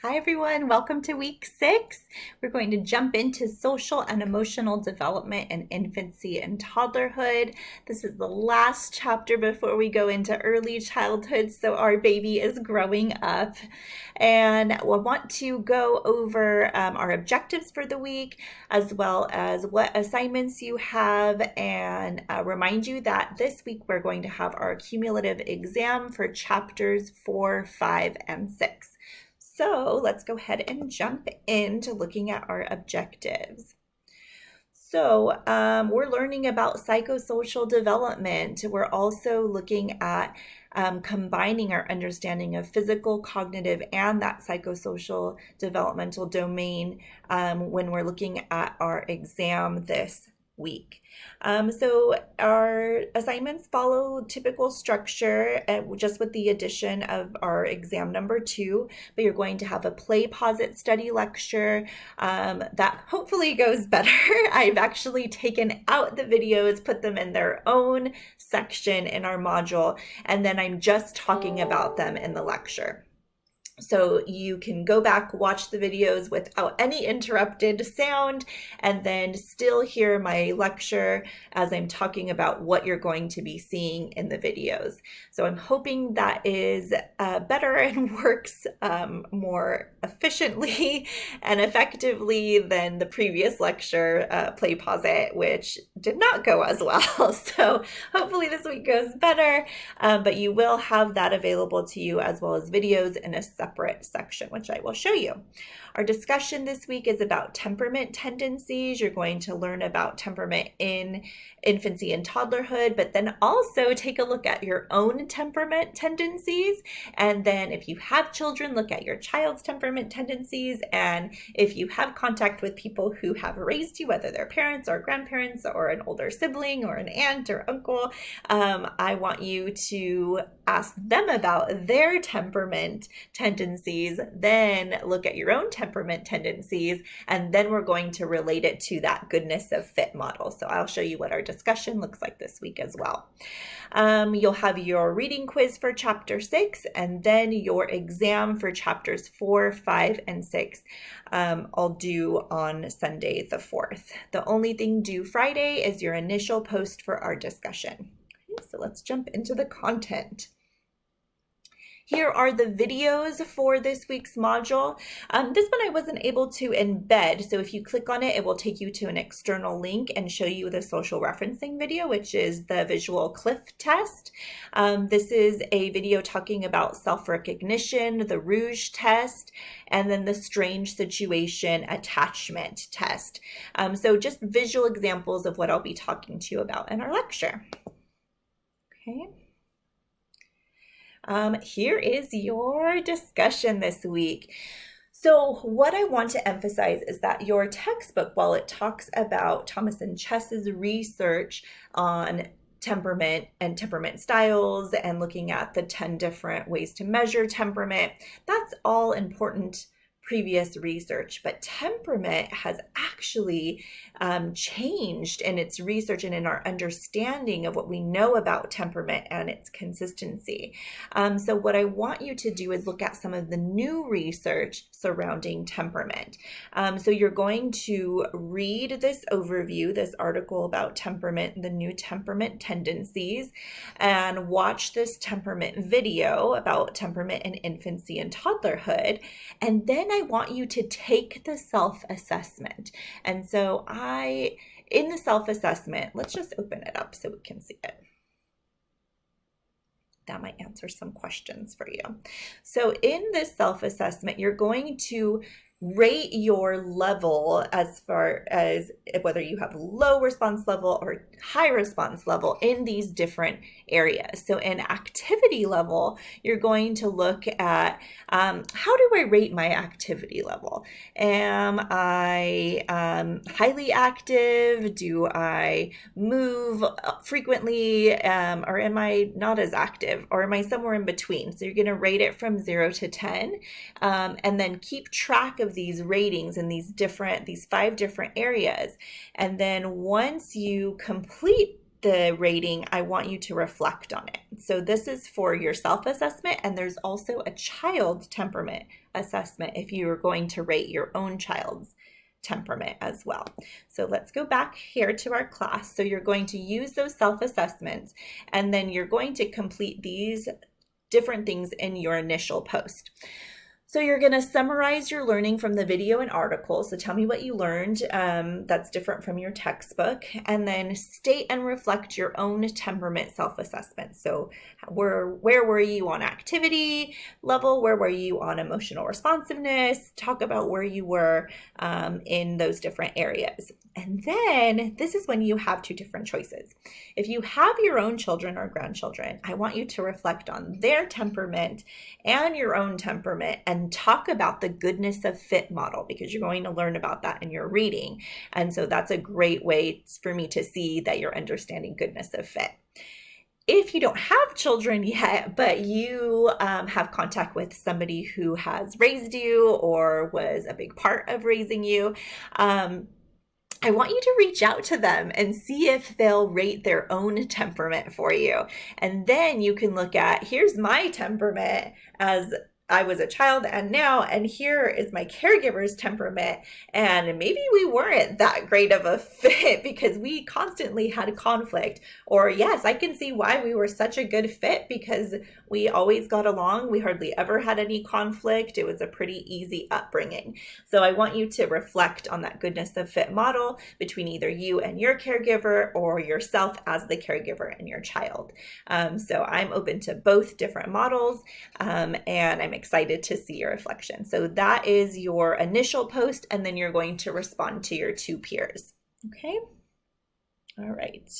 Hi everyone, welcome to week 6. We're going to jump into social and emotional development in infancy and toddlerhood. This is the last chapter before we go into early childhood, so our baby is growing up. And we want to go over our objectives for the week, as well as what assignments you have, and remind you that this week we're going to have our cumulative exam for chapters 4, 5, and 6. So let's go ahead and jump into looking at our objectives. So we're learning about psychosocial development. We're also looking at combining our understanding of physical, cognitive, and that psychosocial developmental domain when we're looking at our exam this week. So our assignments follow typical structure, just with the addition of our exam number 2, but you're going to have a play, pause it, study lecture that hopefully goes better. I've actually taken out the videos, put them in their own section in our module, and then I'm just talking about them in the lecture. So you can go back, watch the videos without any interrupted sound, and then still hear my lecture as I'm talking about what you're going to be seeing in the videos. So I'm hoping that is better and works more efficiently and effectively than the previous lecture, Play Pause It, which did not go as well. So hopefully this week goes better, but you will have that available to you as well as videos in a separate section, which I will show you. Our discussion this week is about temperament tendencies. You're going to learn about temperament in infancy and toddlerhood, but then also take a look at your own temperament tendencies. And then if you have children, look at your child's temperament tendencies. And if you have contact with people who have raised you, whether they're parents or grandparents or an older sibling or an aunt or uncle, I want you to ask them about their temperament tendencies, then look at your own temperament tendencies, and then we're going to relate it to that goodness of fit model. So I'll show you what our discussion looks like this week as well. You'll have your reading quiz for chapter 6, and then your exam for chapters 4, 5, and 6. I'll do on Sunday the 4th. The only thing due Friday is your initial post for our discussion. So let's jump into the content. Here are the videos for this week's module. This one I wasn't able to embed, so if you click on it, it will take you to an external link and show you the social referencing video, which is the visual cliff test. This is a video talking about self-recognition, the Rouge test, and then the strange situation attachment test. So just visual examples of what I'll be talking to you about in our lecture. Okay. Here is your discussion this week. So what I want to emphasize is that your textbook, while it talks about Thomas and Chess's research on temperament and temperament styles and looking at the 10 different ways to measure temperament, that's all important previous research, but temperament has actually changed in its research and in our understanding of what we know about temperament and its consistency. So what I want you to do is look at some of the new research surrounding temperament. So you're going to read this overview, this article about temperament, the new temperament tendencies, and watch this temperament video about temperament in infancy and toddlerhood. And then I want you to take the self-assessment. And so in the self-assessment, let's just open it up so we can see it. That might answer some questions for you. So in this self-assessment, you're going to rate your level as far as whether you have low response level or high response level in these different areas. So in activity level, you're going to look at how do I rate my activity level? Am I highly active? Do I move frequently? Or am I not as active? Or am I somewhere in between? So you're going to rate it from 0 to 10, and then keep track of these ratings in these 5 different areas. And then once you complete the rating, I want you to reflect on it. So this is for your self-assessment, and there's also a child temperament assessment if you are going to rate your own child's temperament as well. So let's go back here to our class. So you're going to use those self-assessments, and then you're going to complete these different things in your initial post. So you're going to summarize your learning from the video and article. So tell me what you learned that's different from your textbook, and then state and reflect your own temperament self-assessment. So where were you on activity level? Where were you on emotional responsiveness? Talk about where you were in those different areas. And then this is when you have two different choices. If you have your own children or grandchildren, I want you to reflect on their temperament and your own temperament and talk about the goodness of fit model, because you're going to learn about that in your reading. And so that's a great way for me to see that you're understanding goodness of fit. If you don't have children yet, but you have contact with somebody who has raised you or was a big part of raising you, I want you to reach out to them and see if they'll rate their own temperament for you. And then you can look at, here's my temperament as I was a child and now, and here is my caregiver's temperament. And maybe we weren't that great of a fit because we constantly had conflict. Or yes, I can see why we were such a good fit because we always got along. We hardly ever had any conflict. It was a pretty easy upbringing. So I want you to reflect on that goodness of fit model between either you and your caregiver or yourself as the caregiver and your child. So I'm open to both different models, and I'm excited to see your reflection. So that is your initial post, and then you're going to respond to your two peers. Okay. All right.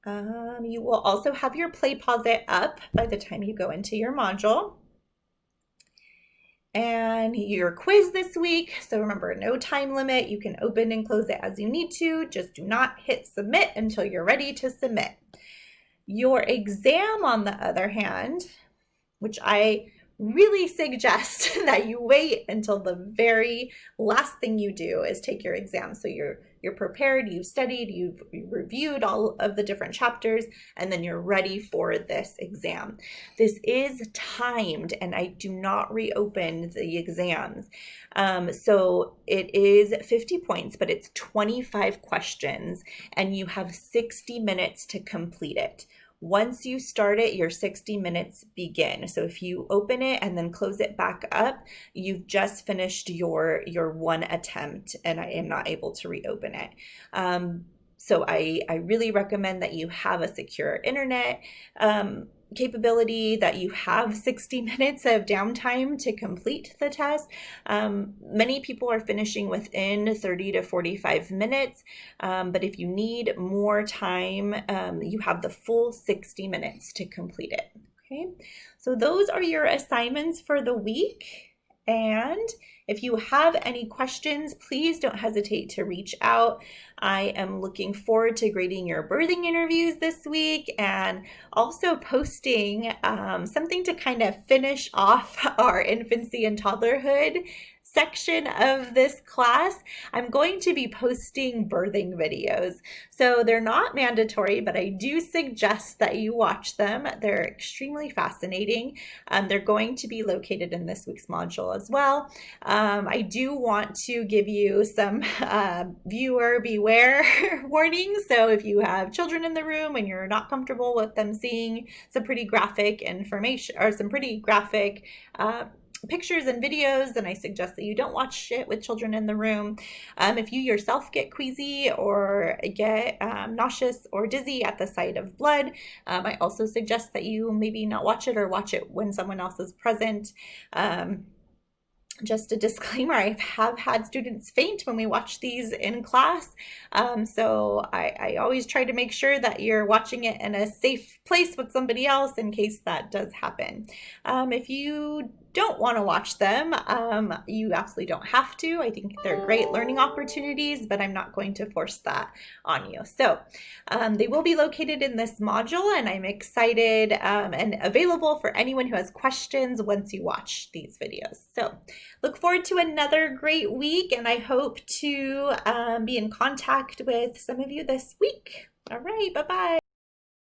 You will also have your play pause it up by the time you go into your module. And your quiz this week, so remember, no time limit. You can open and close it as you need to. Just do not hit submit until you're ready to submit. Your exam, on the other hand, which I really suggest that you wait until the very last thing you do is take your exam. So you're prepared, you've studied, you've reviewed all of the different chapters, and then you're ready for this exam. This is timed, and I do not reopen the exams. So it is 50 points, but it's 25 questions, and you have 60 minutes to complete it. Once you start it, your 60 minutes begin. So if you open it and then close it back up, you've just finished your one attempt, and I am not able to reopen it. So I really recommend that you have a secure internet capability, that you have 60 minutes of downtime to complete the test. Many people are finishing within 30 to 45 minutes, but if you need more time, you have the full 60 minutes to complete it. Okay, so those are your assignments for the week. And if you have any questions, please don't hesitate to reach out. I am looking forward to grading your birthing interviews this week, and also posting something to kind of finish off our infancy and toddlerhood section of this class. I'm going to be posting birthing videos. So they're not mandatory, but I do suggest that you watch them. They're extremely fascinating. They're going to be located in this week's module as well. I do want to give you some viewer beware warnings. So if you have children in the room and you're not comfortable with them seeing some pretty graphic information or some pretty graphic pictures and videos, and I suggest that you don't watch it with children in the room. If you yourself get queasy or get nauseous or dizzy at the sight of blood, I also suggest that you maybe not watch it, or watch it when someone else is present. Just a disclaimer, I have had students faint when we watch these in class. So I always try to make sure that you're watching it in a safe place with somebody else in case that does happen. If you don't want to watch them, you absolutely don't have to. I think they're great learning opportunities, but I'm not going to force that on you. So they will be located in this module, and I'm excited and available for anyone who has questions once you watch these videos. So look forward to another great week, and I hope to be in contact with some of you this week. All right, bye-bye.